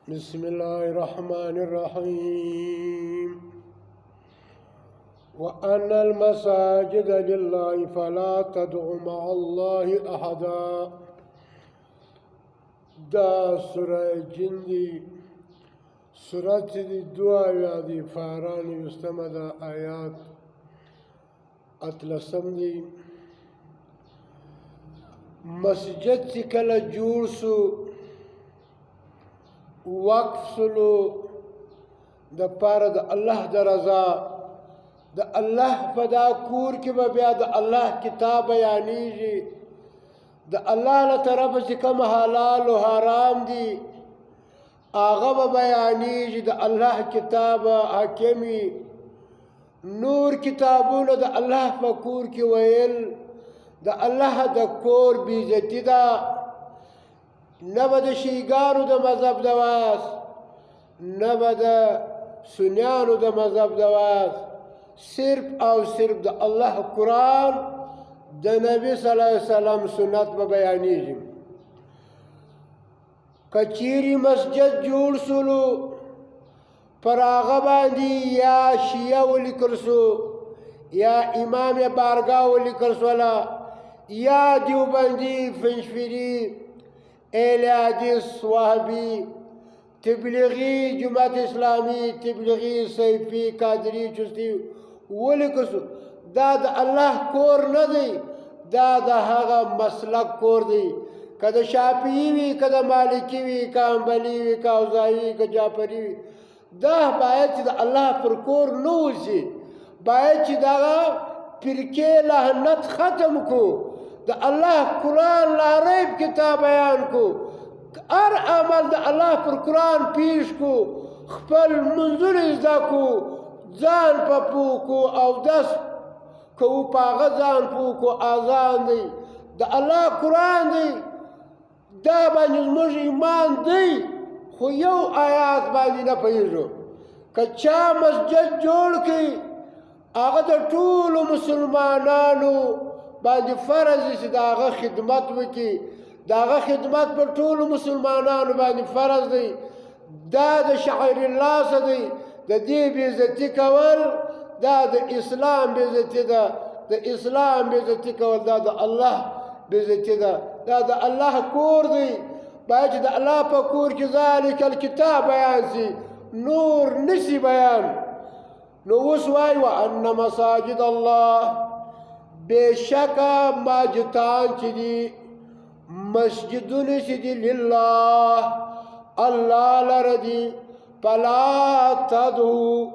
بسم الله الرحمن الرحيم وأن المساجد لله فلا تدع مع الله أحدا. دا سورة جندي سورة دعا دي فاران يستمد آيات اتلسم دي. مسجد سی کل جوڑ سو وقف سلو د پاره د الله د رضا د الله په دا کور کې به بیا د الله کتاب بیانېږي. د الله له طرفه چې کوم حلال او حرام دي هغه به بیانېږي. د الله کتاب حاکمي نور کتابونه د الله په کور کې ویل د الله د کور بیزتی ده. نه به د شیګانو د مذهب د واس، نه به د سنیانو د مذهب د واس، صرف او صرف د الله قرآن د نبی صلی الله علیه وسلم سنت به بیانېږي. که چیرې مسجد جوړ سولو پر هغه باندې یا شیعه ولیکل سو، یا امام بارګاه ولیکل سوله، یا دیوبندي، فنشفري، اهل حدیث، وهابي، تبلیغي، جماعت اسلامی، تبلیغي، صیفي، قادري، چشتي ولیکل سو. دا د الله کور نه دی، دا د هغه مسلک کور دی. که د شافعي وي، که د مالکي وي، که حنبلي وي، که اوزاعي وي، که جعفري وي، دا باید چې د الله پر کور نه اوسي. باید چې دغه فرقې لعنت ختم کو، د الله قرآن لاریب کتاب بیان کو، هر عمل د الله پر قرآن پیش کو، خپل منځونه زده کو، ځان په پوه کو، اودس کوو په هغه ځان پوه کو. اذان دی د الله قرآن دی، دا باندې زموږ ایمان دی، خو یو آیات باندې نه پوهېږو. که چا مسجد جوړ کړي هغه د ټولو مسلمانانو باندې فرض دی چې د هغه خدمت وکړي. د هغه خدمت پر ټولو مسلمانانو باندې فرض دی. دا د شعائر الله څخه دی. د دې بېعزتي کول دا د اسلام بېعزتي ده. د اسلام بېعزتي کول دا د الله بېعزتي ده. دا د الله کور دی. باید چې د الله په کور کې ذلک الکتاب بیان سي، نور نشي بیان. نو اوس وایي وان مساجد الله، بېشکه ماجتان چې دي، مسجدونه چې دي، لله الله لره دي. فلا تدعو